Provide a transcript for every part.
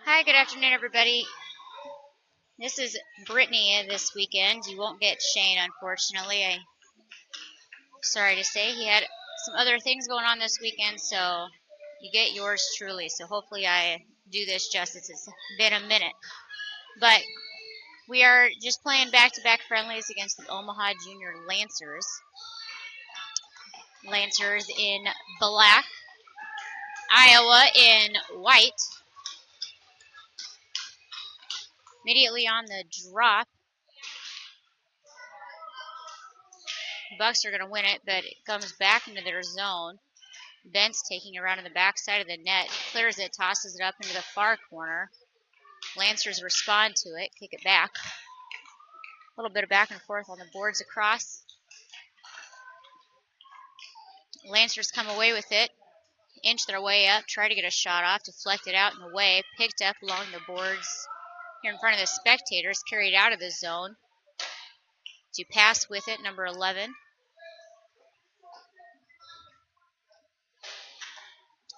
Hi, good afternoon, everybody. This is Brittany this weekend. You won't get Shane, unfortunately. I'm sorry to say he had some other things going on this weekend, so you get yours truly. So hopefully I do this justice. It's been a minute. But we are just playing back-to-back friendlies against the Omaha Junior Lancers. Lancers in black, Iowa in white. Immediately on the drop, Bucks are going to win it, but it comes back into their zone. Bent's taking it around in the backside of the net, clears it, tosses it up into the far corner. Lancers respond to it, kick it back. A little bit of back and forth on the boards across. Lancers come away with it, inch their way up, try to get a shot off, deflect it out in the way, picked up along the boards here in front of the spectators, carried out of the zone. To pass with it, number 11.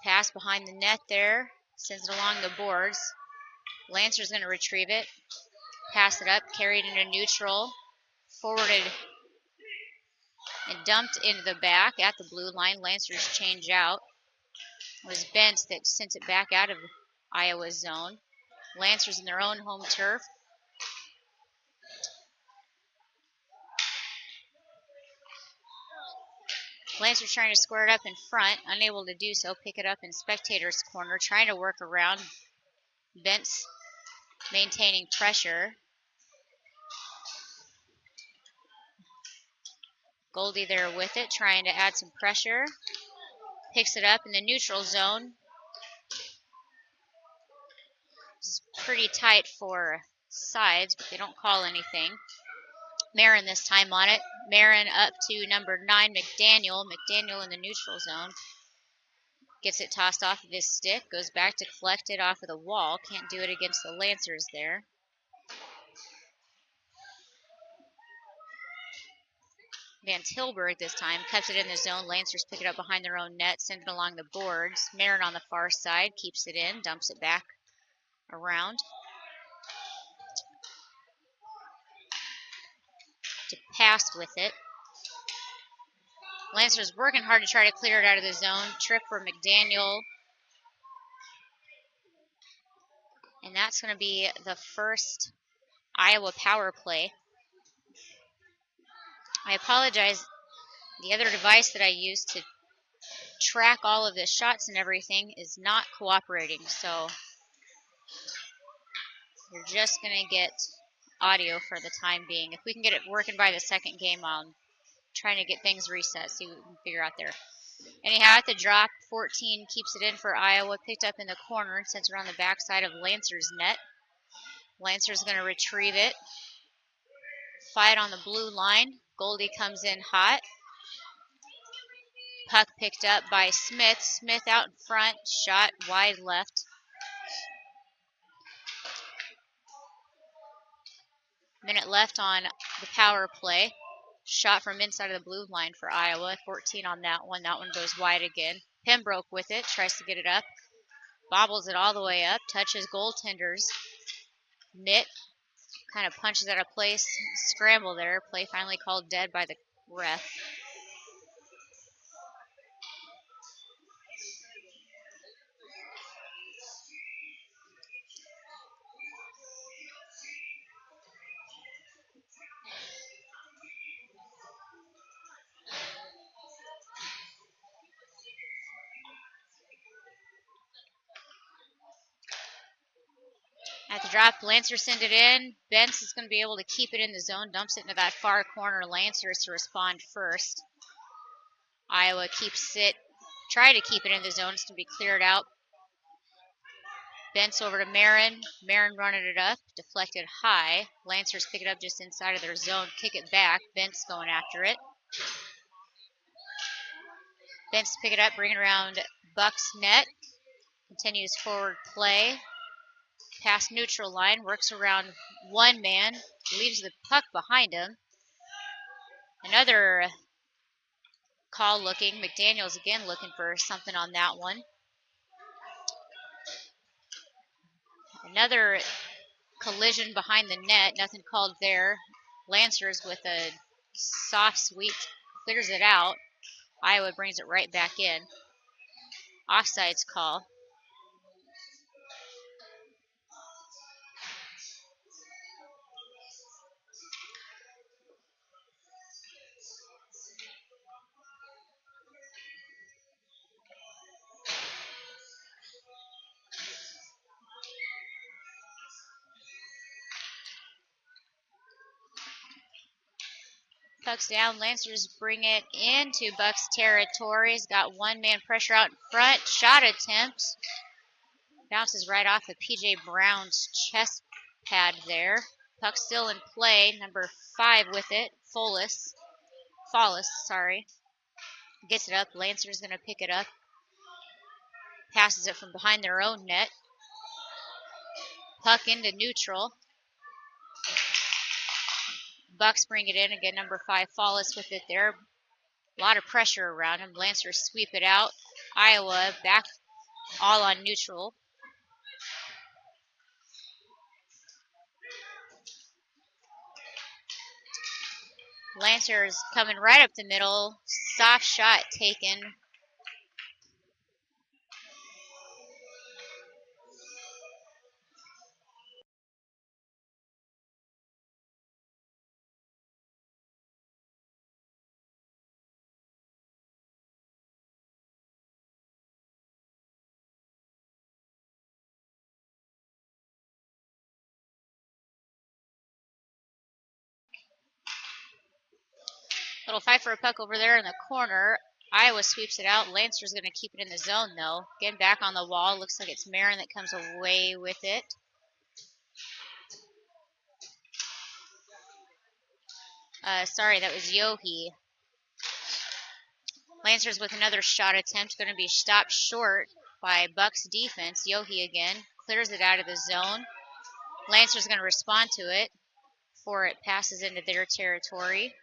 Pass behind the net there, sends it along the boards. Lancers going to retrieve it, pass it up, carried into neutral, forwarded and dumped into the back at the blue line. Lancers change out. It was Bent that sent it back out of Iowa's zone. Lancers in their own home turf. Lancers trying to square it up in front, unable to do so. Pick it up in spectators' corner, trying to work around. Bent's maintaining pressure. Goldie there with it, trying to add some pressure. Picks it up in the neutral zone. It's pretty tight for sides, but they don't call anything. Marin this time on it. Marin up to number 9, McDaniel. McDaniel in the neutral zone. Gets it tossed off of his stick. Goes back to collect it off of the wall. Can't do it against the Lancers there. Van Tilburg this time cuts it in the zone. Lancers pick it up behind their own net. Send it along the boards. Marin on the far side. Keeps it in. Dumps it back around. To pass with it. Lancers working hard to try to clear it out of the zone. Trip for McDaniel. And that's going to be the first Iowa power play. I apologize. The other device that I use to track all of the shots and everything is not cooperating. So you're just going to get audio for the time being. If we can get it working by the second game, I'm trying to get things reset, see what we can figure out there. Anyhow, at the drop, 14 keeps it in for Iowa. Picked up in the corner, sends it around the backside of Lancer's net. Lancer's going to retrieve it. Fight on the blue line. Goldie comes in hot. Puck picked up by Smith. Smith out in front, shot wide left. Minute left on the power play. Shot from inside of the blue line for Iowa. 14 on that one. That one goes wide again. Pembroke with it, tries to get it up. Bobbles it all the way up. Touches goaltender's mitt. Kind of punches out of place. Scramble there. Play finally called dead by the ref. At the drop, Lancer send it in. Bentz is going to be able to keep it in the zone. Dumps it into that far corner. Lancers to respond first. Iowa keeps it. Try to keep it in the zone. It's going to be cleared out. Bentz over to Marin. Marin running it up. Deflected high. Lancers pick it up just inside of their zone. Kick it back. Bentz going after it. Bentz pick it up. Bring it around Bucks net. Continues forward play. Past neutral line, works around one man, leaves the puck behind him. Another call looking. McDaniel's again looking for something on that one. Another collision behind the net. Nothing called there. Lancers with a soft sweep clears it out. Iowa brings it right back in. Offsides call. Puck's down. Lancers bring it into Bucs territory. He's got one man pressure out in front. Shot attempt. Bounces right off of P.J. Brown's chest pad there. Puck still in play. Number 5 with it. Follis, sorry. Gets it up. Lancers going to pick it up. Passes it from behind their own net. Puck into neutral. Bucs bring it in again. Number 5, Follis with it there. A lot of pressure around him. Lancers sweep it out. Iowa back all on neutral. Lancers coming right up the middle. Soft shot taken. Little fight for a puck over there in the corner. Iowa sweeps it out. Lancers going to keep it in the zone, though. Getting back on the wall. Looks like it's Marin that comes away with it. Sorry, that was Yohe. Lancers with another shot attempt. Going to be stopped short by Bucs defense. Yohe again. Clears it out of the zone. Lancers going to respond to it before it passes into their territory.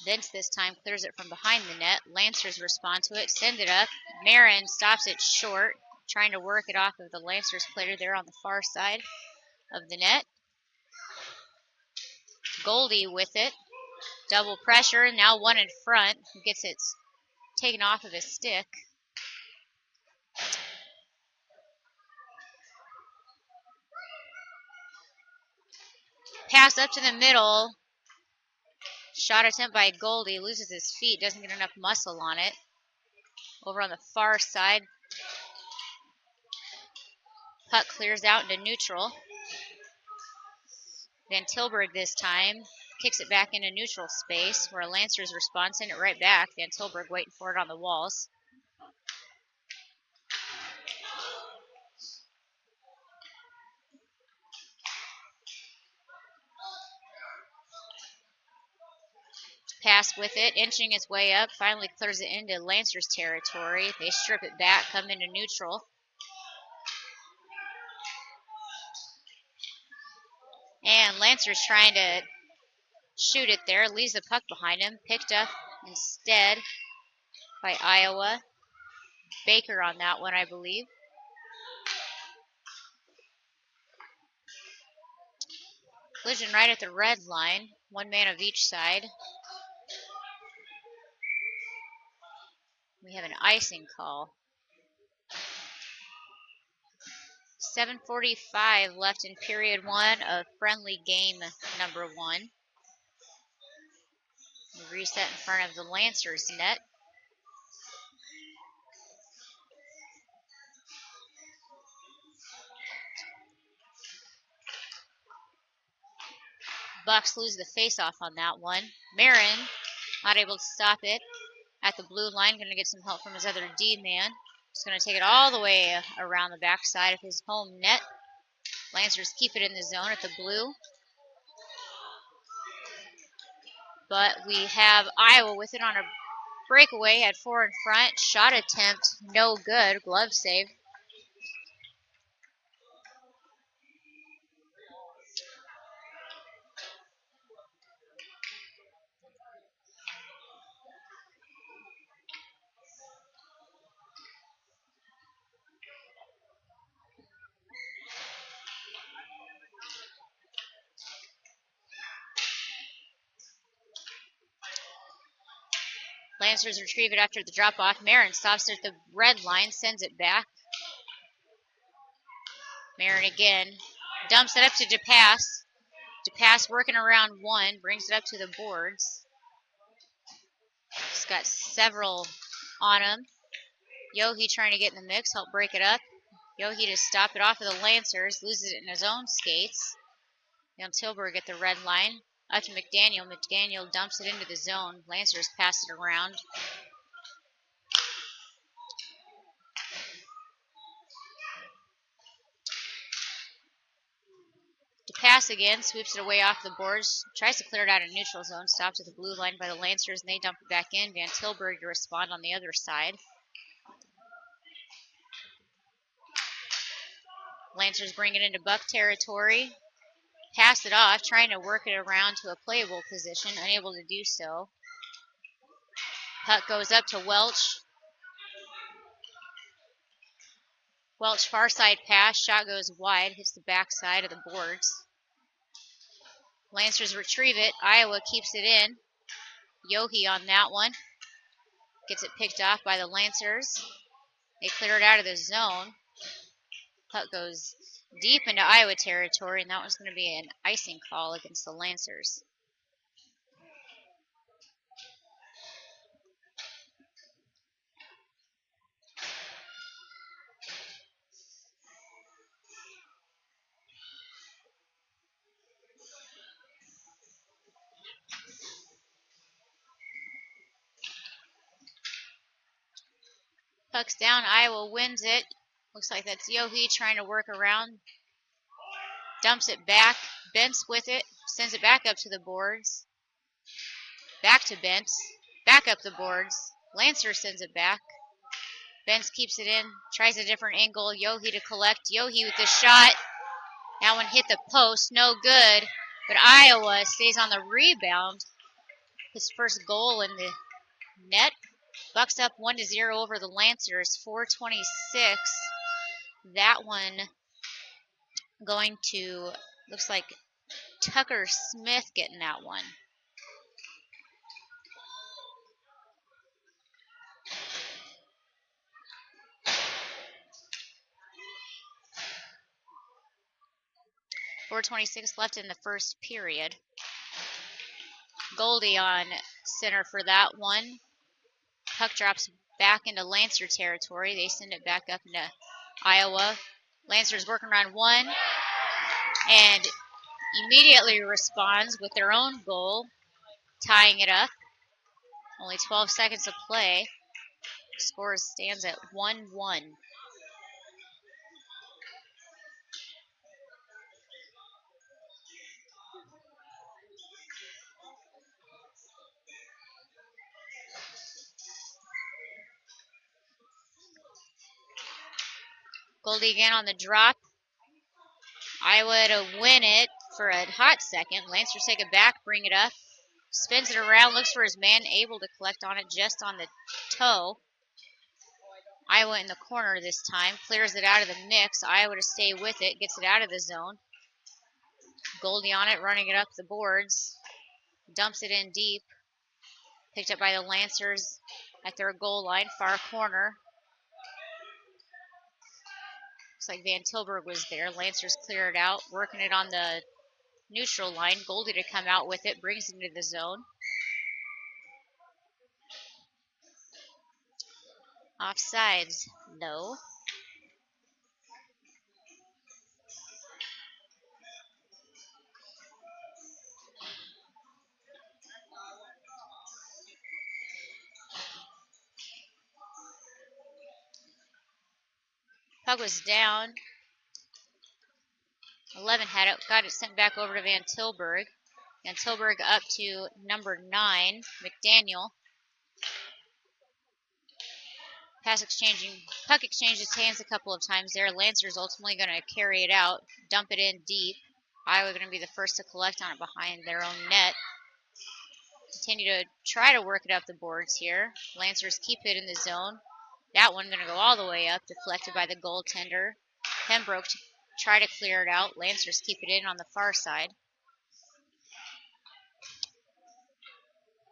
Vince this time clears it from behind the net. Lancers respond to it, send it up. Marin stops it short, trying to work it off of the Lancers player there on the far side of the net. Goldie with it. Double pressure, now one in front. Gets it taken off of his stick. Pass up to the middle. Shot attempt by Goldie. Loses his feet, doesn't get enough muscle on it. Over on the far side. Puck clears out into neutral. Van Tilburg this time kicks it back into neutral space where Lancers respond, send it right back. Van Tilburg waiting for it on the walls. Pass with it, inching its way up, finally clears it into Lancers territory. They strip it back, come into neutral. And Lancers trying to shoot it there, leaves the puck behind him. Picked up instead by Iowa. Baker on that one, I believe. Collision right at the red line. One man of each side. We have an icing call. 7:45 left in period 1 of friendly game number 1. We reset in front of the Lancers net. Bucs lose the face-off on that one. Marin not able to stop it at the blue line. Going to get some help from his other D man. Just going to take it all the way around the backside of his home net. Lancers keep it in the zone at the blue. But we have Iowa with it on a breakaway at 4 in front. Shot attempt, no good. Glove save. Lancers retrieve it after the drop-off. Marin stops at the red line, sends it back. Marin again dumps it up to DePass. DePass working around one, brings it up to the boards. He's got several on him. Yohi trying to get in the mix, help break it up. Yohi to stop it off of the Lancers, loses it in his own skates. Now Tilburg at the red line. Up to McDaniel. McDaniel dumps it into the zone. Lancers pass it around. DePass again, sweeps it away off the boards, tries to clear it out of neutral zone, stopped at the blue line by the Lancers, and they dump it back in. Van Tilburg to respond on the other side. Lancers bring it into Buck territory. Pass it off, trying to work it around to a playable position, unable to do so. Puck goes up to Welch. Welch far side pass, shot goes wide, hits the back side of the boards. Lancers retrieve it. Iowa keeps it in. Yohi on that one. Gets it picked off by the Lancers. They clear it out of the zone. Puck goes deep into Iowa territory, and that one's going to be an icing call against the Lancers. Puck's down. Iowa wins it. Looks like that's Yohi trying to work around. Dumps it back. Bentz with it. Sends it back up to the boards. Back to Bentz. Back up the boards. Lancer sends it back. Bentz keeps it in. Tries a different angle. Yohi to collect. Yohi with the shot. That one hit the post. No good. But Iowa stays on the rebound. His first goal in the net. Bucks up 1-0 over the Lancers. 4:26. That one going to, looks like Tucker Smith getting that one. .426 left in the first period. Goldie on center for that one. Puck drops back into Lancer territory. They send it back up into Iowa. Lancers working around one and immediately responds with their own goal, tying it up. Only 12 seconds to play. Score stands at 1-1. Goldie again on the drop. Iowa to win it for a hot second. Lancers take it back, bring it up. Spins it around, looks for his man, able to collect on it just on the toe. Iowa in the corner this time, clears it out of the mix. Iowa to stay with it, gets it out of the zone. Goldie on it, running it up the boards. Dumps it in deep. Picked up by the Lancers at their goal line, far corner. Looks like Van Tilburg was there. Lancers clear it out, working it on the neutral line. Goldie to come out with it, brings it into the zone. Offsides, no. Puck was down. 11 had it, got it sent back over to Van Tilburg. Van Tilburg up to number 9, McDaniel. Puck exchanges hands a couple of times there. Lancers ultimately going to carry it out, dump it in deep. Iowa going to be the first to collect on it behind their own net. Continue to try to work it up the boards here. Lancers keep it in the zone. That one going to go all the way up, deflected by the goaltender. Pembroke to try to clear it out. Lancers keep it in on the far side.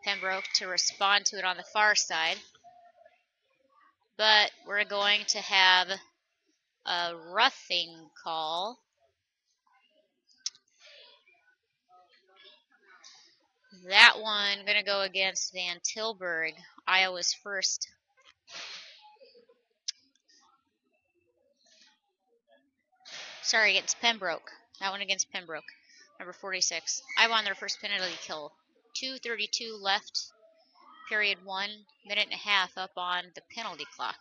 Pembroke to respond to it on the far side. But we're going to have a roughing call. That one going to go against Van Tilburg, Iowa's first. Sorry, against Pembroke. That one against Pembroke, number 46. Iowa on their first penalty kill. 2:32 left, period 1, minute and a half up on the penalty clock.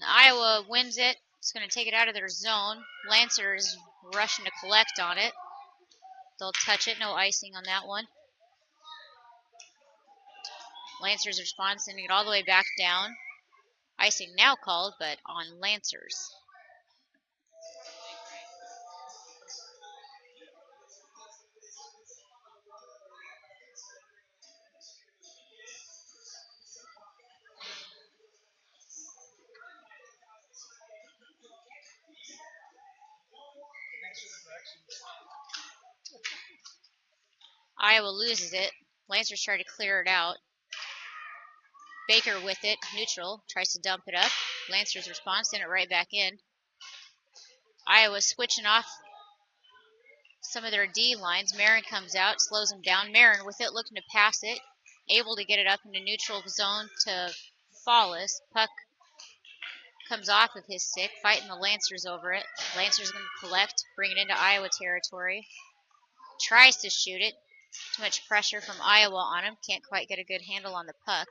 Iowa wins it. It's going to take it out of their zone. Lancers rushing to collect on it. They'll touch it. No icing on that one. Lancers respond, sending it all the way back down. Icing now called, but on Lancers. Iowa loses it. Lancers try to clear it out. Baker with it, neutral, tries to dump it up. Lancers respond, send it right back in. Iowa switching off some of their D lines. Marin comes out, slows them down. Marin with it, looking to pass it. Able to get it up into neutral zone to Fallis. Puck comes off of his stick, fighting the Lancers over it. Lancers going to collect, bring it into Iowa territory. Tries to shoot it. Too much pressure from Iowa on him. Can't quite get a good handle on the puck.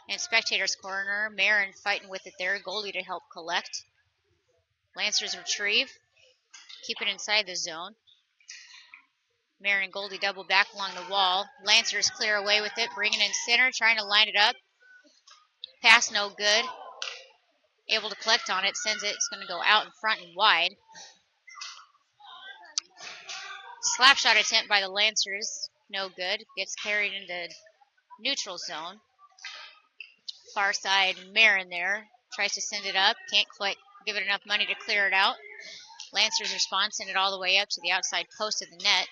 And spectators corner. Marin fighting with it there. Goalie to help collect. Lancers retrieve. Keep it inside the zone. Marin and Goldie double back along the wall. Lancers clear away with it, bring it in center, trying to line it up. Pass no good. Able to collect on it, sends it. It's going to go out in front and wide. Slap shot attempt by the Lancers, no good. Gets carried into neutral zone. Far side, Marin there. Tries to send it up, can't quite give it enough money to clear it out. Lancers respond, send it all the way up to the outside post of the net.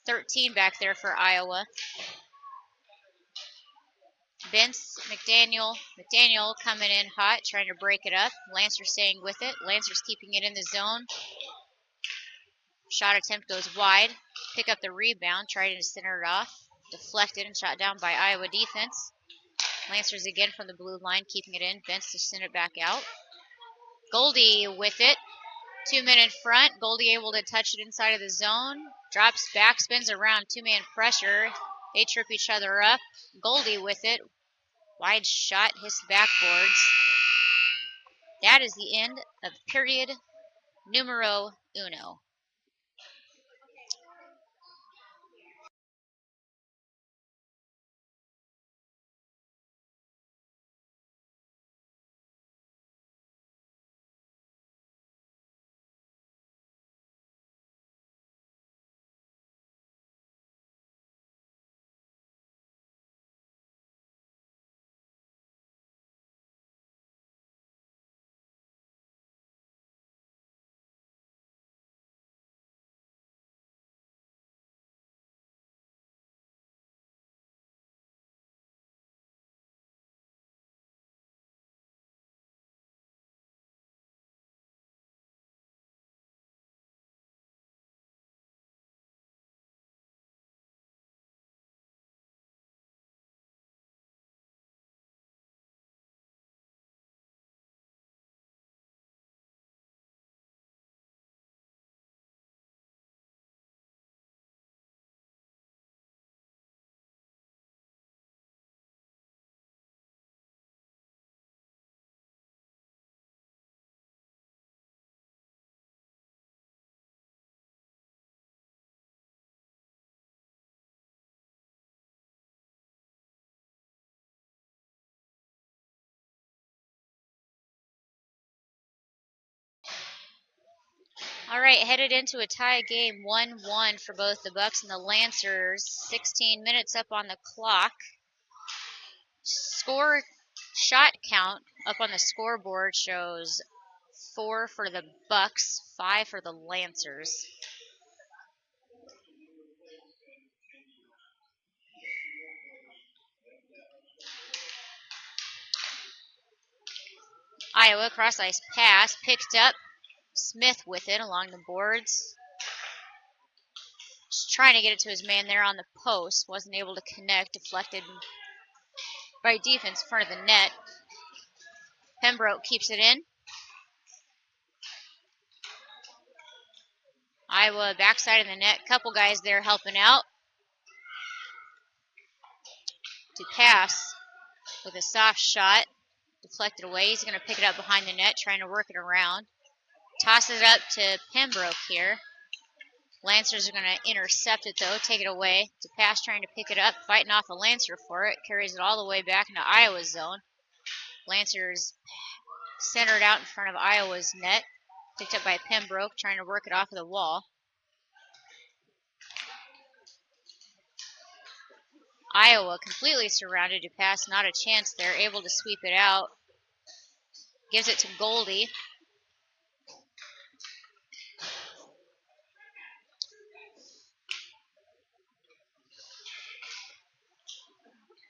13 back there for Iowa. Vince, McDaniel coming in hot, trying to break it up. Lancers staying with it. Lancers keeping it in the zone. Shot attempt goes wide. Pick up the rebound, trying to center it off. Deflected and shot down by Iowa defense. Lancers again from the blue line, keeping it in. Vince to send it back out. Goldie with it. 2 men in front. Goldie able to touch it inside of the zone. Drops back, spins around. 2-man pressure. They trip each other up. Goldie with it. Wide shot, hits the backboards. That is the end of period numero uno. All right, headed into a tie game, 1-1 for both the Bucs and the Lancers. 16 minutes up on the clock. Score shot count up on the scoreboard shows 4 for the Bucs, 5 for the Lancers. Iowa cross ice pass, picked up. Smith with it along the boards. Just trying to get it to his man there on the post. Wasn't able to connect. Deflected by defense in front of the net. Pembroke keeps it in. Iowa backside of the net. Couple guys there helping out. To pass with a soft shot. Deflected away. He's going to pick it up behind the net, trying to work it around. Tosses it up to Pembroke here. Lancers are going to intercept it, though, take it away. To pass, trying to pick it up, fighting off a Lancer for it. Carries it all the way back into Iowa's zone. Lancers centered out in front of Iowa's net. Picked up by Pembroke, trying to work it off of the wall. Iowa completely surrounded. To pass, not a chance there. Able to sweep it out. Gives it to Goldie.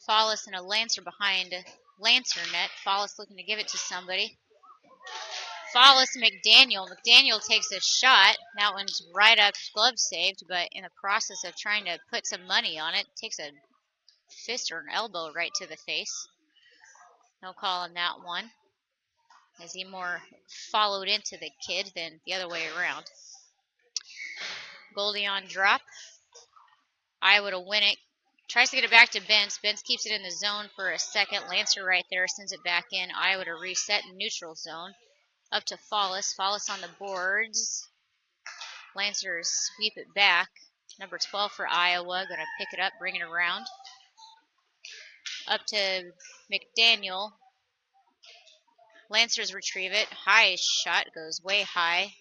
Follis and a Lancer behind Lancer net. Follis looking to give it to somebody. Follis and McDaniel. McDaniel takes a shot. That one's right up, glove saved, but in the process of trying to put some money on it, takes a fist or an elbow right to the face. No call on that one, as he more followed into the kid than the other way around. Goldie on drop. Iowa to win it. Tries to get it back to Bence. Bence keeps it in the zone for a second. Lancer right there sends it back in. Iowa to reset in neutral zone. Up to Follis. Follis on the boards. Lancers sweep it back. Number 12 for Iowa. Going to pick it up, bring it around. Up to McDaniel. Lancers retrieve it. High shot. Goes way high.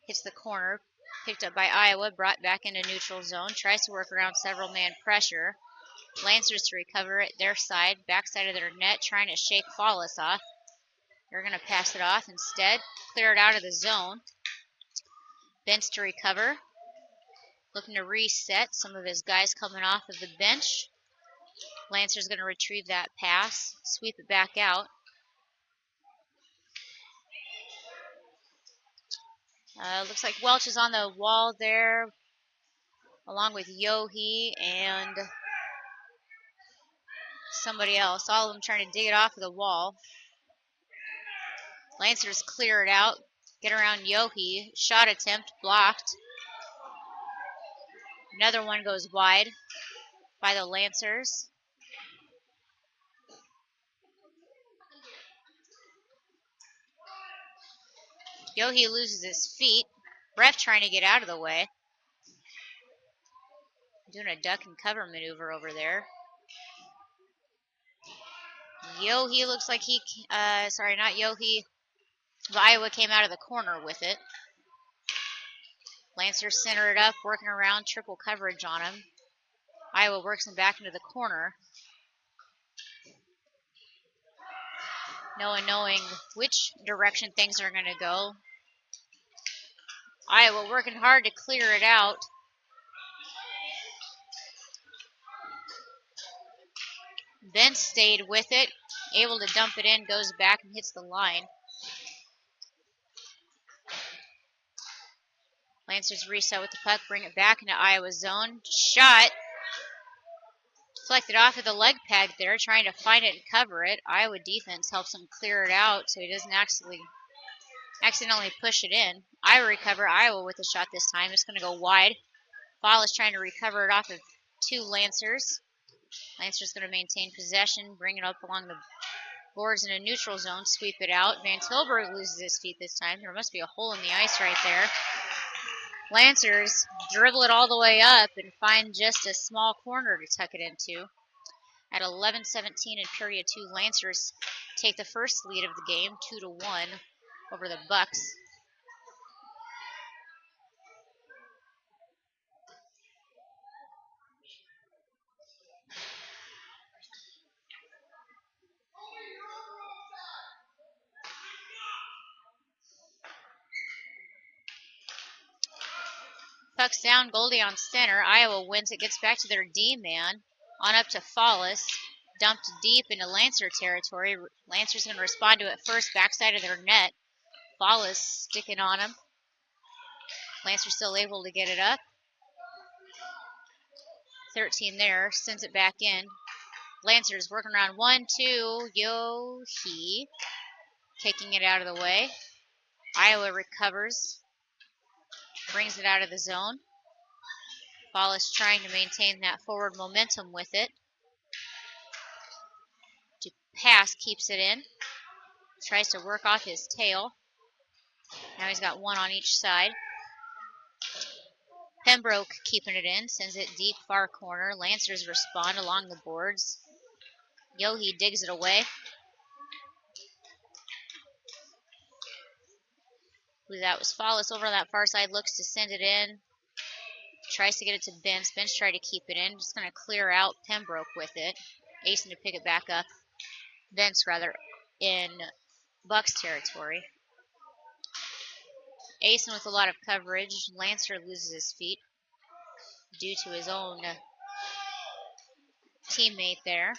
Hits the corner. Picked up by Iowa. Brought back into neutral zone. Tries to work around several man pressure. Lancers to recover it. Their side. Backside of their net. Trying to shake Follis off. They're going to pass it off instead. Clear it out of the zone. Bench to recover. Looking to reset. Some of his guys coming off of the bench. Lancer's going to retrieve that pass. Sweep it back out. Looks like Welch is on the wall there, along with Yohe and somebody else. All of them trying to dig it off of the wall. Lancers clear it out. Get around Yohe. Shot attempt blocked. Another one goes wide by the Lancers. Yohe loses his feet. Ref trying to get out of the way. Doing a duck and cover maneuver over there. Yohe looks like he, sorry, not Yohe. Iowa came out of the corner with it. Lancers center it up, working around, triple coverage on him. Iowa works him back into the corner. No one knowing which direction things are going to go. Iowa working hard to clear it out. Ben stayed with it, able to dump it in, goes back and hits the line. Lancers reset with the puck, bring it back into Iowa's zone. Shot. Deflected off of the leg pad there, trying to find it and cover it. Iowa defense helps him clear it out so he doesn't accidentally push it in. Iowa recover. Iowa with the shot this time. It's going to go wide. Fall is trying to recover it off of two Lancers. Lancers going to maintain possession, bring it up along the boards in a neutral zone, sweep it out. Van Tilburg loses his feet this time. There must be a hole in the ice right there. Lancers dribble it all the way up and find just a small corner to tuck it into. At 11:17 in period 2, Lancers take the first lead of the game, 2-1 over the Bucs. Puck's down, Goldie on center. Iowa wins it, gets back to their D-man. On up to Follis. dumped deep into Lancer territory. Lancer's going to respond to it first, backside of their net. Ball is sticking on him. Lancer still able to get it up. 13 there, sends it back in. Lancer's working around 1-2. Yo-hee. Kicking it out of the way. Iowa recovers. Brings it out of the zone. Ball is trying to maintain that forward momentum with it. To pass, keeps it in. Tries to work off his tail. Now he's got one on each side. Pembroke keeping it in, sends it deep far corner. Lancers respond along the boards. Yohe digs it away. That was Follis over on that far side, looks to send it in. Tries to get it to Benz. Benz tried to keep it in. Just going to clear out Pembroke with it. Asen to pick it back up. Benz, rather, in Bucs territory. Asen with a lot of coverage. Lancer loses his feet due to his own teammate there.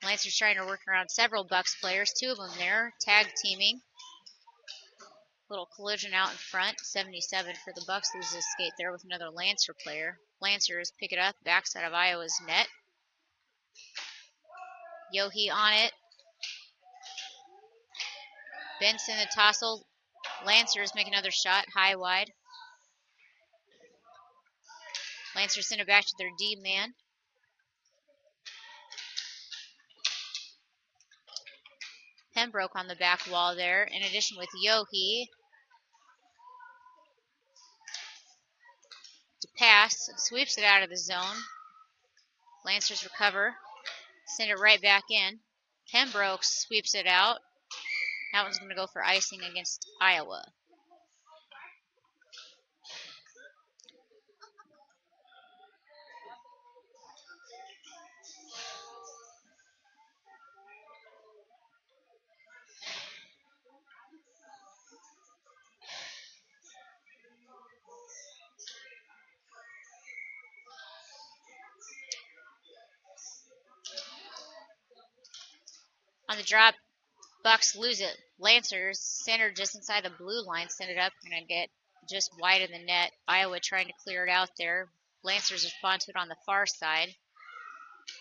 Lancer's trying to work around several Bucs players, two of them there, tag teaming. Little collision out in front, 77 for the Bucs, loses his skate there with another Lancer player. Lancers pick it up, backside of Iowa's net. Yohe on it. Benson the tossle. Lancers make another shot, high wide. Lancers send it back to their D man. Pembroke on the back wall there, in addition with Yohe. To pass, sweeps it out of the zone. Lancers recover, send it right back in. Pembroke sweeps it out. That one's going to go for icing against Iowa. On the drop, Bucs lose it. Lancers center just inside the blue line, send it up, going to get just wide of the net. Iowa trying to clear it out there. Lancers respond to it on the far side.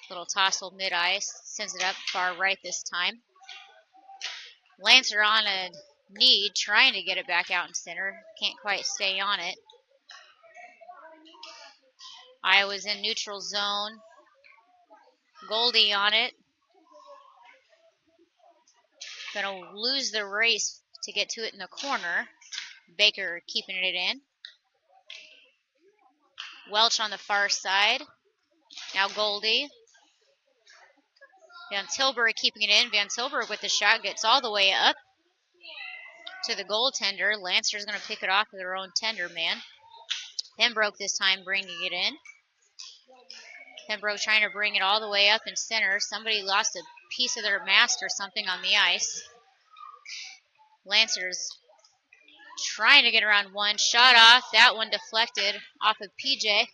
Little tossle mid-ice, sends it up far right this time. Lancer on a knee, trying to get it back out in center. Can't quite stay on it. Iowa's in neutral zone. Goldie on it. Gonna lose the race to get to it in the corner. Baker keeping it in. Welch on the far side. Now Goldie. Van Tilburg keeping it in. Van Tilburg with the shot gets all the way up to the goaltender. Lancer's going to pick it off of their own tender man. Pembroke this time bringing it in. Pembroke trying to bring it all the way up in center. Somebody lost a piece of their mast or something on the ice. Lancers trying to get around one. Shot off. That one deflected off of PJ.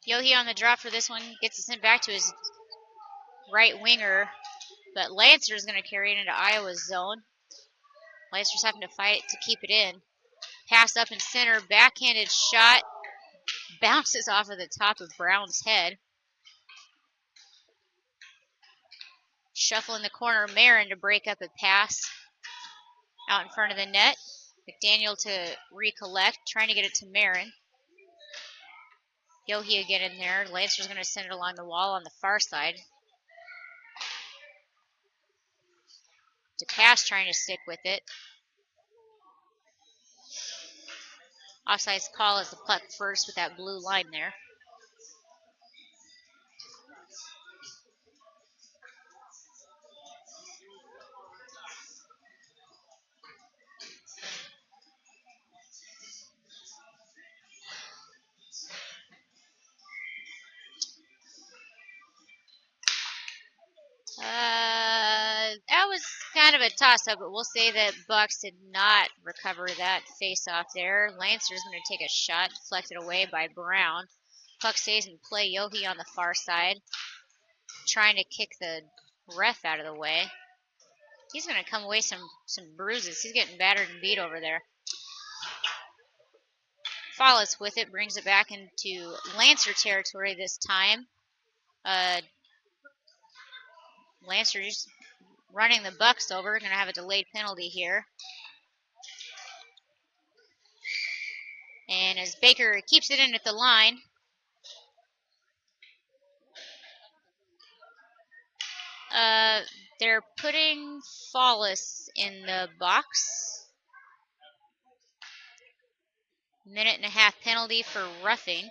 Yohe on the drop for this one. Gets it sent back to his right winger. But Lancer's going to carry it into Iowa's zone. Lancers having to fight to keep it in. Pass up in center. Backhanded shot. Bounces off of the top of Brown's head. Shuffle in the corner. Marin to break up a pass out in front of the net. McDaniel to recollect. Trying to get it to Marin. Yohe again in there. Lancer's going to send it along the wall on the far side. DeCash trying to stick with it. Offsides call is the puck first with that blue line there. That was kind of a toss-up, but we'll say that Bucs did not recover that face-off there. Lancer's going to take a shot, deflected away by Brown. Puck stays in play. Yohe on the far side, trying to kick the ref out of the way. He's going to come away some bruises. He's getting battered and beat over there. Follows with it, brings it back into Lancer territory this time. Lancer just running the Bucs over. Going to have a delayed penalty here. And as Baker keeps it in at the line, they're putting Follis in the box. Minute and a half penalty for roughing.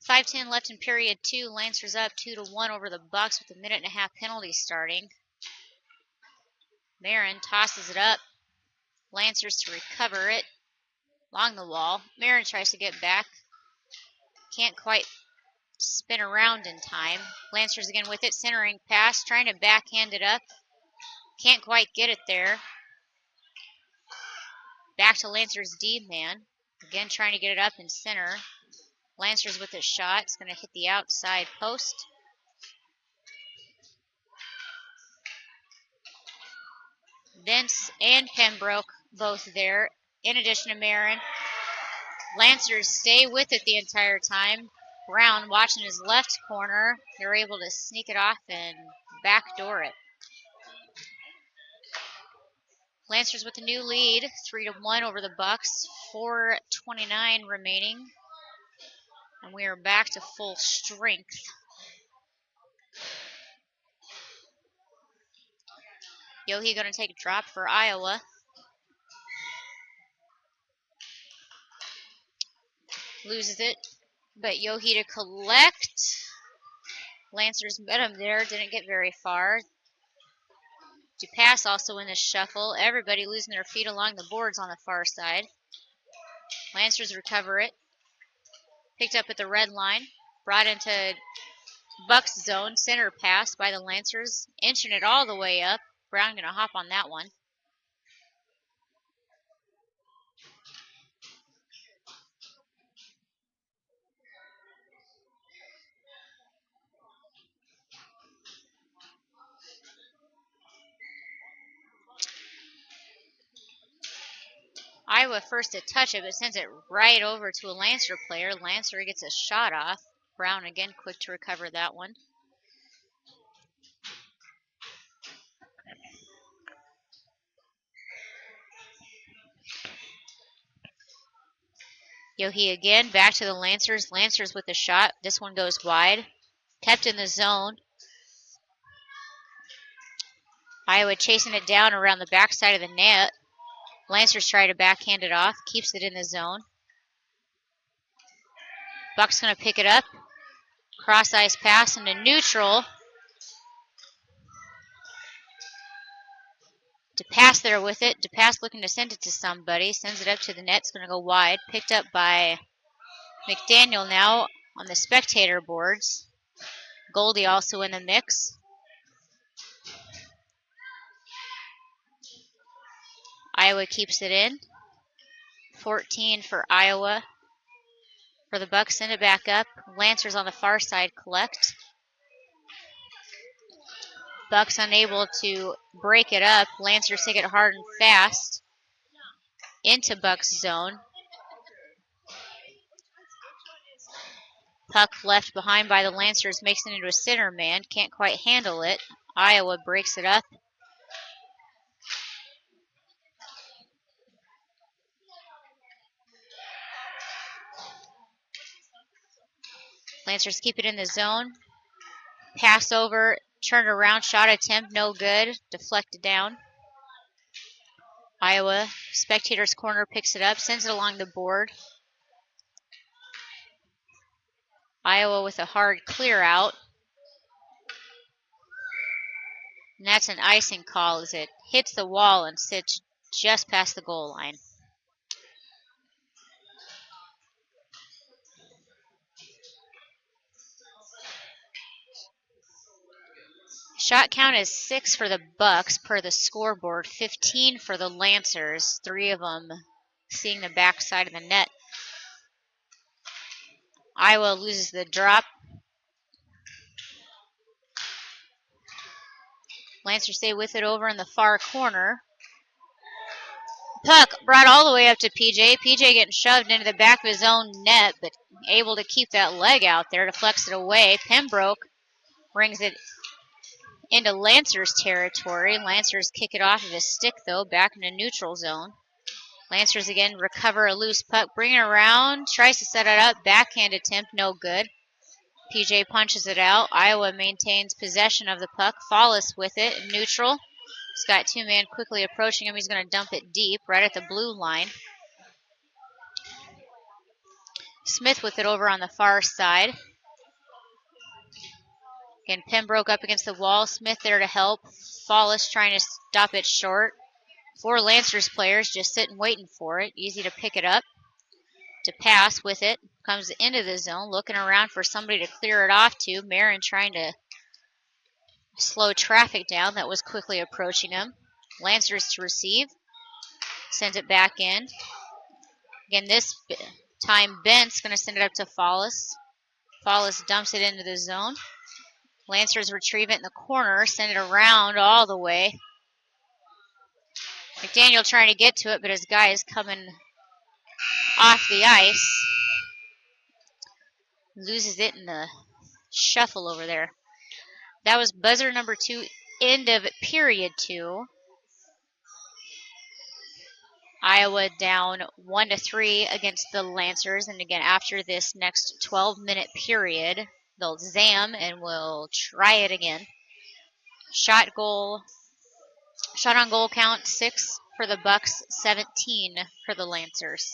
.5:10 left in period 2. Lancers up 2-1 over the Bucs with a minute and a half penalty starting. Marin tosses it up. Lancers to recover it along the wall. Marin tries to get back. Can't quite spin around in time. Lancers again with it. Centering pass. Trying to backhand it up. Can't quite get it there. Back to Lancers D-man. Again trying to get it up in center. Lancers with a shot. It's going to hit the outside post. Vince and Pembroke both there, in addition to Marin. Lancers stay with it the entire time. Brown watching his left corner. They're able to sneak it off and backdoor it. Lancers with a new lead, 3-1 over the Bucs. 4:29 remaining. And we are back to full strength. Yohe going to take a drop for Iowa. Loses it, but Yohe to collect. Lancers met him there, didn't get very far. To pass also in the shuffle. Everybody losing their feet along the boards on the far side. Lancers recover it. Picked up at the red line. Brought into Bucs zone. Center pass by the Lancers. Inching it all the way up. Brown going to hop on that one. Iowa first to touch it, but sends it right over to a Lancer player. Lancer gets a shot off. Brown again quick to recover that one. Yohe again, back to the Lancers. Lancers with a shot. This one goes wide. Kept in the zone. Iowa chasing it down around the backside of the net. Lancers try to backhand it off. Keeps it in the zone. Bucs going to pick it up. Cross ice pass into neutral. DePass there with it. DePass looking to send it to somebody. Sends it up to the net. It's going to go wide. Picked up by McDaniel now on the spectator boards. Goldie also in the mix. Iowa keeps it in. 14 for Iowa. For the Bucs, send it back up. Lancers on the far side collect. Bucs unable to break it up. Lancers take it hard and fast into Bucs zone. Puck left behind by the Lancers, makes it into a center man. Can't quite handle it. Iowa breaks it up. Lancers keep it in the zone. Pass over, turned around, shot attempt, no good. Deflected down. Iowa, spectator's corner, picks it up, sends it along the board. Iowa with a hard clear out. And that's an icing call as it hits the wall and sits just past the goal line. Shot count is 6 for the Bucs per the scoreboard, 15 for the Lancers, 3 of them seeing the backside of the net. Iowa loses the drop. Lancers stay with it over in the far corner. Puck brought all the way up to PJ. PJ getting shoved into the back of his own net, but able to keep that leg out there, deflects it away. Pembroke brings it into Lancers territory. Lancers kick it off of his stick, though, back into neutral zone. Lancers again recover a loose puck, bring it around, tries to set it up, backhand attempt, no good. PJ punches it out. Iowa maintains possession of the puck. Follis with it, neutral. He's got 2 men quickly approaching him. He's going to dump it deep, right at the blue line. Smith with it over on the far side. Again, Pembroke up against the wall. Smith there to help. Follis trying to stop it short. 4 Lancers players just sitting waiting for it. Easy to pick it up. To pass with it. Comes into the zone, looking around for somebody to clear it off to. Marin trying to slow traffic down that was quickly approaching him. Lancers to receive. Sends it back in. Again, this time Bent's going to send it up to Follis. Follis dumps it into the zone. Lancers retrieve it in the corner, send it around all the way. McDaniel trying to get to it, but his guy is coming off the ice. Loses it in the shuffle over there. That was buzzer number 2, end of period 2. Iowa down 1-3 against the Lancers. And again, after this next 12-minute period, they'll zam and we'll try it again. Shot on goal count 6 for the Bucs, 17 for the Lancers.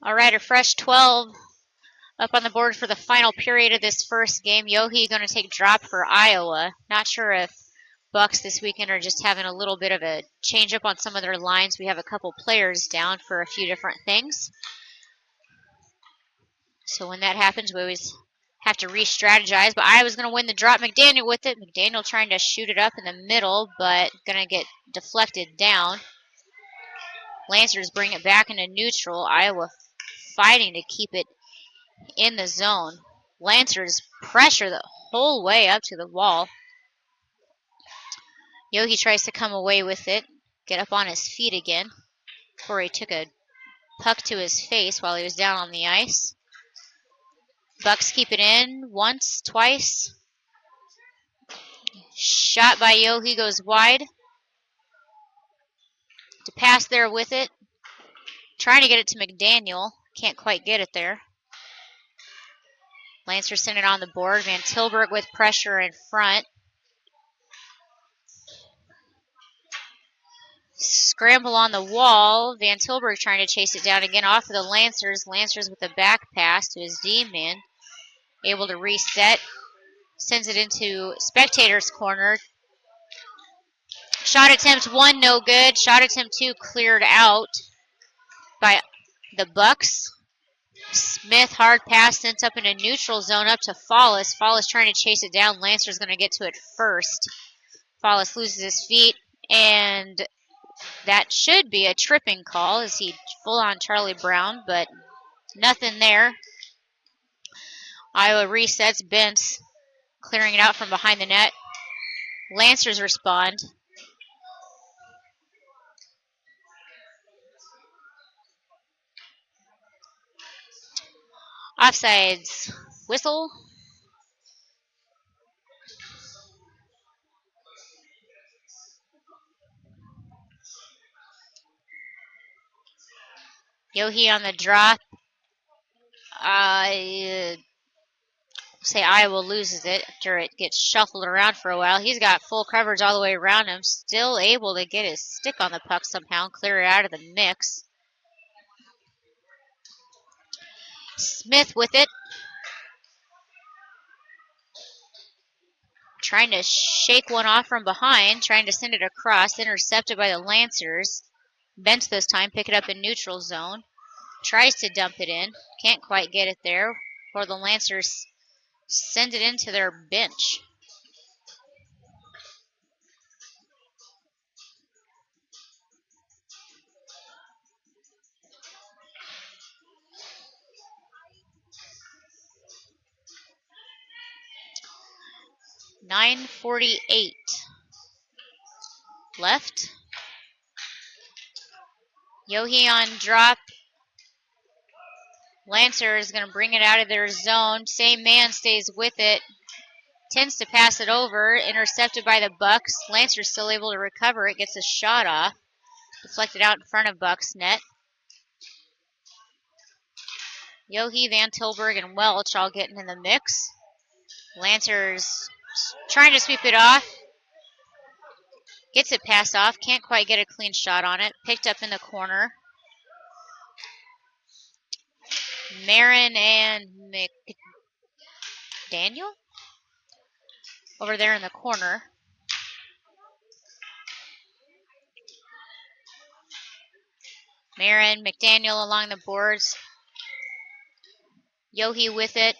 All right, a fresh 12 up on the board for the final period of this first game. Yohe going to take drop for Iowa. Not sure if Bucs this weekend are just having a little bit of a change up on some of their lines. We have a couple players down for a few different things. So when that happens, we always have to re-strategize. But Iowa's going to win the drop. McDaniel with it. McDaniel trying to shoot it up in the middle, but going to get deflected down. Lancers bring it back into neutral. Iowa fighting to keep it in the zone. Lancers pressure the whole way up to the wall. Yohe tries to come away with it, get up on his feet again before he took a puck to his face while he was down on the ice. Bucs keep it in once, twice. Shot by Yohe goes wide. To pass there with it. Trying to get it to McDaniel. Can't quite get it there. Lancers send it on the board. Van Tilburg with pressure in front. Scramble on the wall. Van Tilburg trying to chase it down again off of the Lancers. Lancers with a back pass to his D-man. able to reset. Sends it into spectator's corner. Shot attempt 1, no good. Shot attempt 2 cleared out by the Bucs. Smith, hard pass, sent up in a neutral zone up to Follis. Follis trying to chase it down. Lancer's going to get to it first. Follis loses his feet, and that should be a tripping call as he full on Charlie Brown, but nothing there. Iowa resets. Bentz clearing it out from behind the net. Lancers respond. Offsides whistle. Yohe on the drop. Say Iowa loses it after it gets shuffled around for a while. He's got full coverage all the way around him. Still able to get his stick on the puck somehow and clear it out of the mix. Smith with it. Trying to shake one off from behind. Trying to send it across. Intercepted by the Lancers. Bentz this time. Pick it up in neutral zone. Tries to dump it in. Can't quite get it there. Or the Lancers send it into their bench. .948 left. Yohe on drop. Lancer is going to bring it out of their zone. Same man stays with it. Tends to pass it over. Intercepted by the Bucs. Lancer's still able to recover it. Gets a shot off. Deflected out in front of Bucs net. Yohe, Van Tilburg, and Welch all getting in the mix. Lancers trying to sweep it off. Gets it passed off. Can't quite get a clean shot on it. Picked up in the corner. Marin and McDaniel over there in the corner. Marin, McDaniel along the boards. Yohe with it.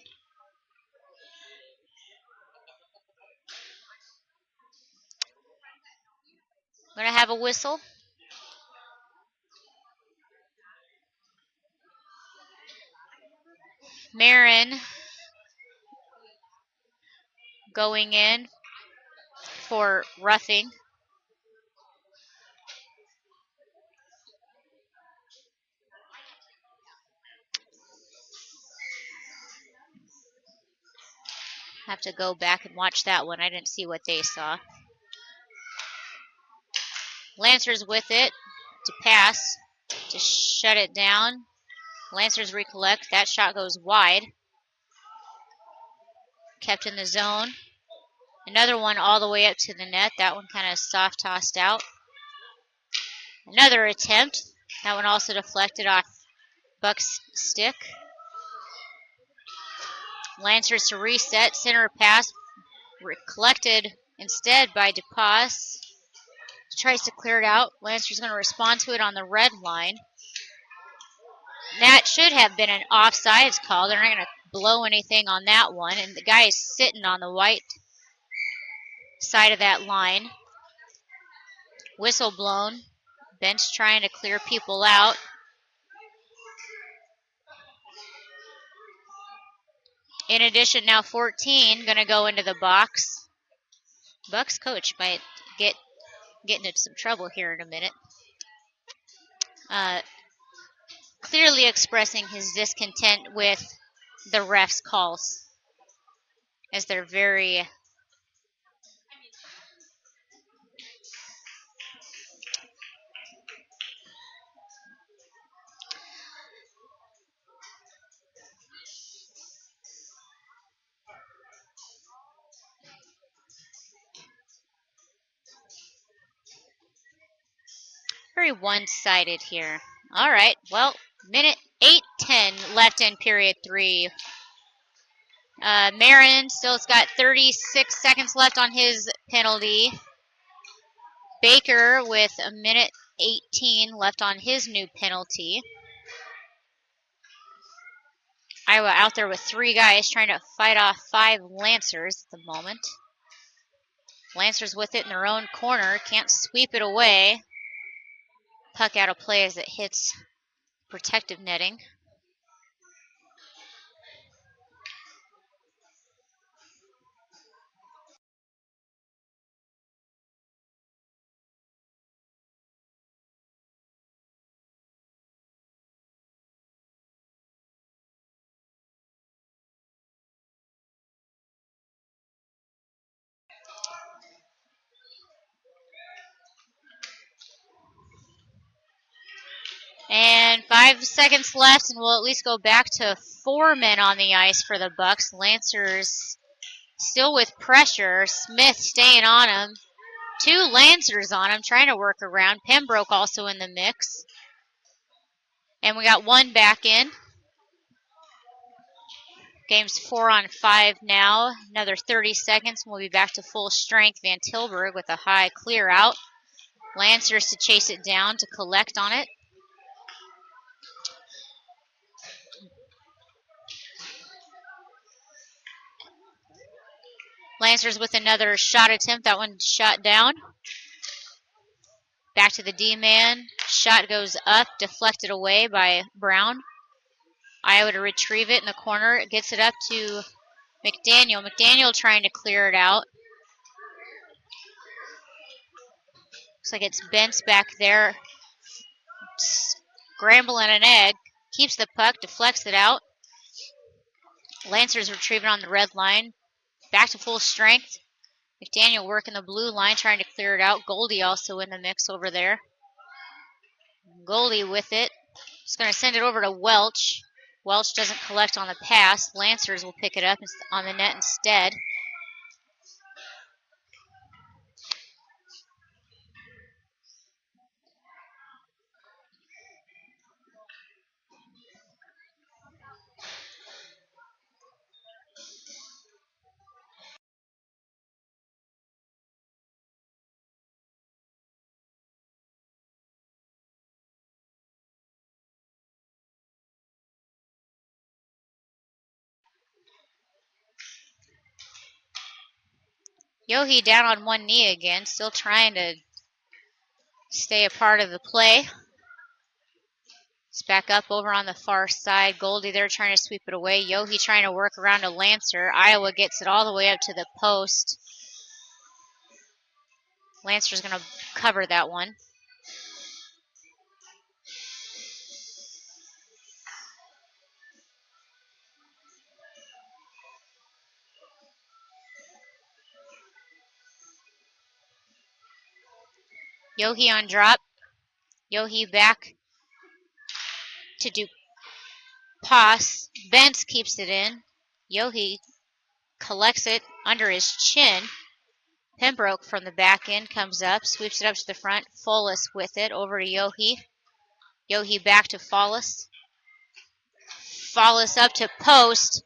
Going to have a whistle. Marin going in for roughing. Have to go back and watch that one. I didn't see what they saw. Lancers with it to pass, to shut it down. Lancers recollect. That shot goes wide. Kept in the zone. Another one all the way up to the net. That one kind of soft tossed out. Another attempt. That one also deflected off Buck's stick. Lancers to reset. Center pass. Collected instead by DePass. Tries to clear it out. Lancer's going to respond to it on the red line. That should have been an offsides call. They're not going to blow anything on that one. And the guy is sitting on the white side of that line. Whistle blown. Bench trying to clear people out. In addition, now 14 going to go into the box. Bucks coach might get into some trouble here in a minute. Clearly expressing his discontent with the refs' calls, as they're very one-sided here. All right, well, minute 8:10 left in period 3. Marin still's got 36 seconds left on his penalty. Baker with 1:18 left on his new penalty. Iowa out there with 3 guys trying to fight off 5 Lancers at the moment. Lancers with it in their own corner, can't sweep it away. Puck out of play as it hits protective netting. And 5 seconds left, and we'll at least go back to 4 men on the ice for the Bucs. Lancers still with pressure. Smith staying on him. 2 Lancers on him, trying to work around. Pembroke also in the mix. And we got 1 back in. Game's 4 on 5 now. Another 30 seconds, and we'll be back to full strength. Van Tilburg with a high clear out. Lancers to chase it down, to collect on it. Lancers with another shot attempt. That one shot down. Back to the D-man. Shot goes up, deflected away by Brown. Iowa to retrieve it in the corner. It gets it up to McDaniel. McDaniel trying to clear it out. Looks like it's Bentz back there. Scrambling an egg. Keeps the puck, deflects it out. Lancers retrieving on the red line. Back to full strength. McDaniel working the blue line, trying to clear it out. Goldie also in the mix over there. Goldie with it. Just going to send it over to Welch. Welch doesn't collect on the pass. Lancers will pick it up on the net instead. Yohe down on one knee again, still trying to stay a part of the play. It's back up over on the far side. Goldie there trying to sweep it away. Yohe trying to work around a Lancer. Iowa gets it all the way up to the post. Lancer's going to cover that one. Yohe on drop. Yohe back to do pass. Bentz keeps it in. Yohe collects it under his chin. Pembroke from the back end comes up, sweeps it up to the front. Follis with it over to Yohe. Yohe back to Follis. Follis up to post.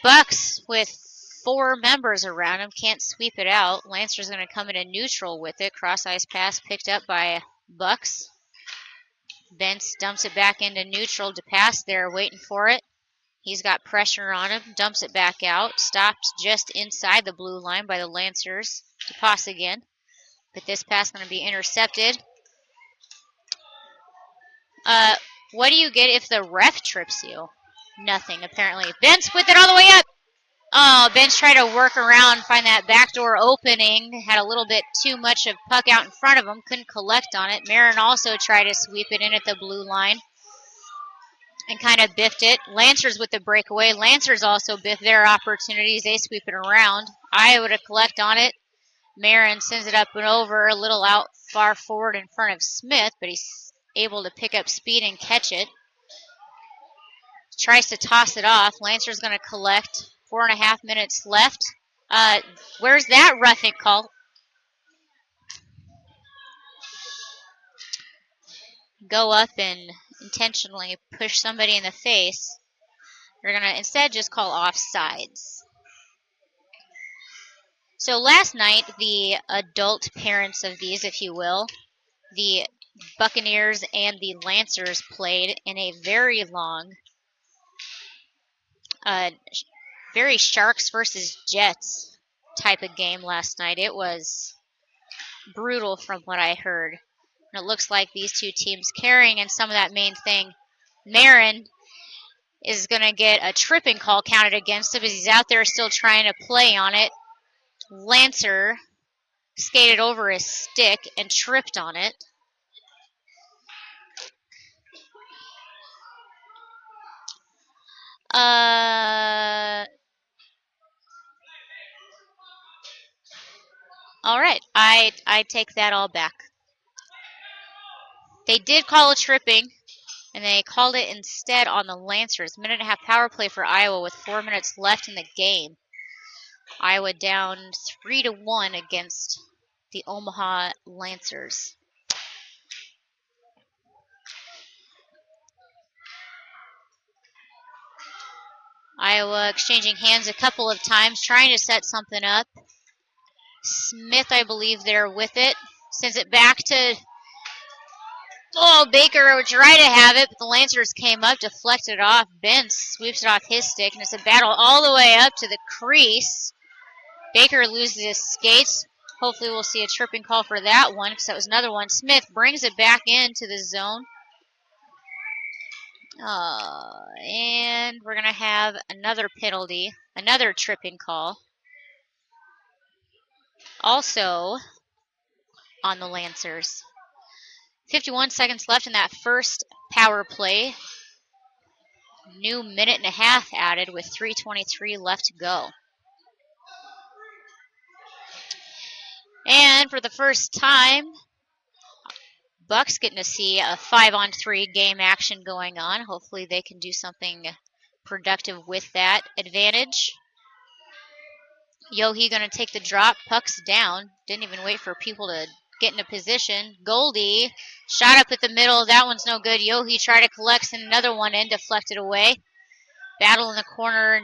Bucs with 4 members around him, can't sweep it out. Lancer's going to come into neutral with it. Cross ice pass picked up by Bucs. Bentz dumps it back into neutral. to pass there, waiting for it. He's got pressure on him, dumps it back out. Stopped just inside the blue line by the Lancers. to pass again. But this pass going to be intercepted. What do you get if the ref trips you? Nothing, apparently. Bentz with it all the way up. Oh, Bentz tried to work around, find that backdoor opening. Had a little bit too much of puck out in front of him. Couldn't collect on it. Marin also tried to sweep it in at the blue line and kind of biffed it. Lancers with the breakaway. Lancers also biffed their opportunities. They sweep it around. Iowa to collect on it. Marin sends it up and over, a little out far forward in front of Smith, but he's able to pick up speed and catch it. Tries to toss it off. Lancer's going to collect. 4.5 minutes left. Where's that roughing call? Go up and intentionally push somebody in the face. We're going to instead just call offsides. So last night, the adult parents of these, if you will, the Buccaneers and the Lancers played in a very long, very Sharks versus Jets type of game last night. It was brutal from what I heard. And it looks like these two teams carrying in some of that main thing. Marin is going to get a tripping call counted against him as he's out there still trying to play on it. Lancer skated over his stick and tripped on it. All right, I take that all back. They did call a tripping, and they called it instead on the Lancers. Minute and a half power play for Iowa with 4 minutes left in the game. Iowa down 3-1 against the Omaha Lancers. Iowa exchanging hands a couple of times, trying to set something up. Smith, I believe, there with it. Sends it back to, Baker would try to have it, but the Lancers came up, deflected it off. Ben sweeps it off his stick, and it's a battle all the way up to the crease. Baker loses his skates. Hopefully we'll see a tripping call for that one, because that was another one. Smith brings it back into the zone. And we're going to have another penalty, another tripping call. Also on the Lancers. 51 seconds left in that first power play. New minute and a half added with 3:23 left to go. And for the first time, Bucks getting to see a 5-on-3 game action going on. Hopefully they can do something productive with that advantage. Yohe going to take the drop. Puck's down. Didn't even wait for people to get into position. Goldie shot up at the middle. That one's no good. Yohe tried to collect, and another one in, deflected away. Battle in the corner.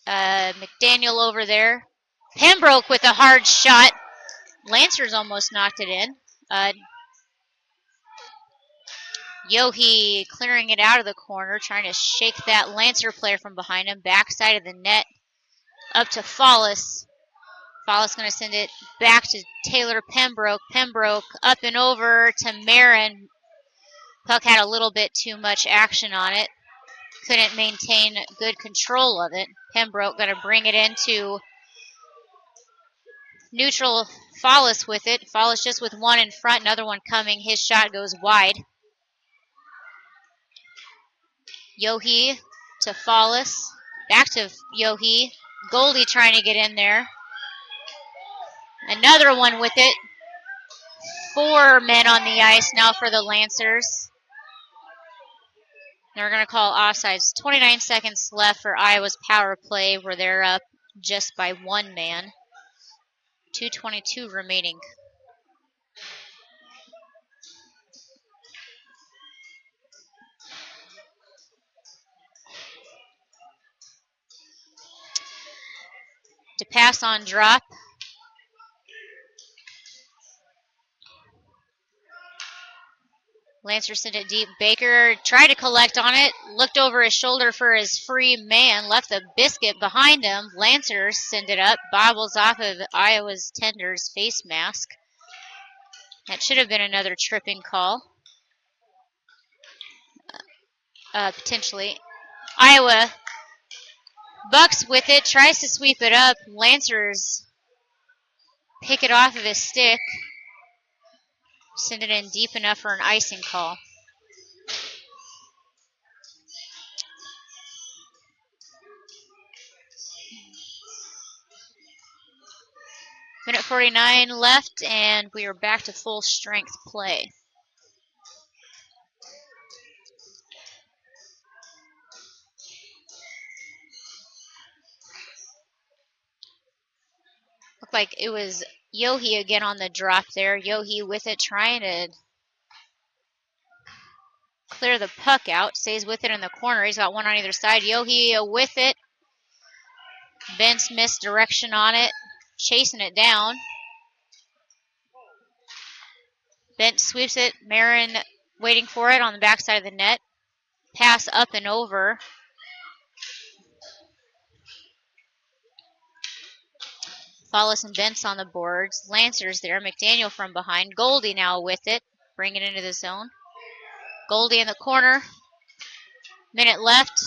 McDaniel over there. Pembroke with a hard shot. Lancers almost knocked it in. Yohe clearing it out of the corner, trying to shake that Lancer player from behind him. Backside of the net. Up to Fallis. Fallis going to send it back to Taylor Pembroke. Pembroke up and over to Marin. Puck had a little bit too much action on it. Couldn't maintain good control of it. Pembroke going to bring it into neutral. Fallis with it. Fallis just with one in front, another one coming. His shot goes wide. Yohe to Fallis. Back to Yohe. Goldie trying to get in there. Another one with it. 4 men on the ice now for the Lancers. They're going to call offsides. 29 seconds left for Iowa's power play, where they're up just by 1 man. 2:22 remaining. To pass on drop. Lancer sent it deep. Baker tried to collect on it. Looked over his shoulder for his free man. Left the biscuit behind him. Lancer sent it up. Bobbles off of Iowa's tender's face mask. That should have been another tripping call. Potentially. Iowa. Bucks with it. Tries to sweep it up. Lancers pick it off of his stick. Send it in deep enough for an icing call. Minute 49 left, and we are back to full strength play. Looked like it was Yohe again on the drop there. Yohe with it, trying to clear the puck out. Stays with it in the corner. He's got one on either side. Yohi with it. Bentz missed direction on it. Chasing it down. Bent sweeps it. Marin waiting for it on the backside of the net. Pass up and over. Follis and Bentz on the boards. Lancers there. McDaniel from behind. Goldie now with it. Bring it into the zone. Goldie in the corner. Minute left.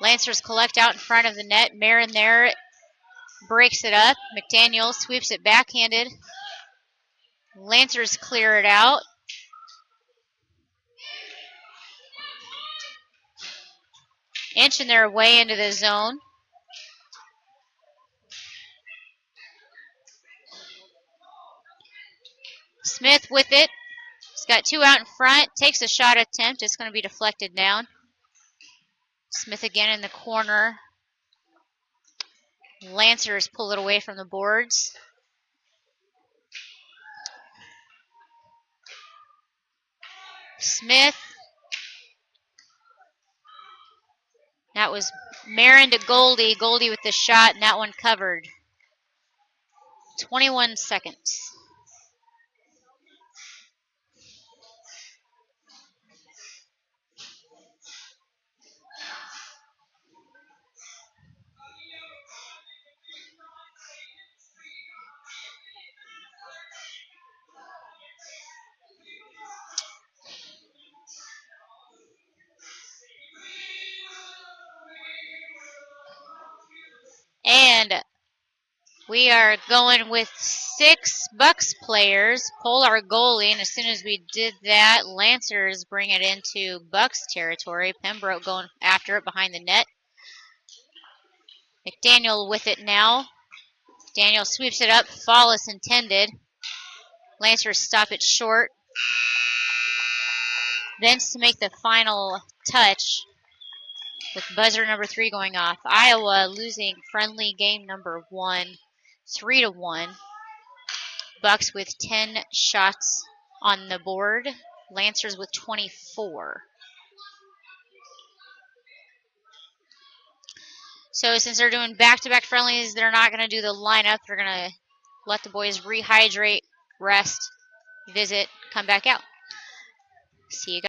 Lancers collect out in front of the net. Marin there. Breaks it up. McDaniel sweeps it backhanded. Lancers clear it out. Inching their way into the zone. Smith with it. He's got two out in front. Takes a shot attempt. It's going to be deflected down. Smith again in the corner. Lancers pull it away from the boards. Smith. That was Marin to Goldie. Goldie with the shot, and that one covered. 21 seconds. And we are going with 6 Bucs players. Pull our goalie, and as soon as we did that, Lancers bring it into Bucs territory. Pembroke going after it behind the net. McDaniel with it now. Daniel sweeps it up. Follis intended. Lancers stop it short. Vince to make the final touch with buzzer number 3 going off. Iowa losing friendly game number 1, 3-1. Bucs with 10 shots on the board. Lancers with 24. So since they're doing back-to-back friendlies, they're not going to do the lineup. They're going to let the boys rehydrate, rest, visit, come back out. See you guys.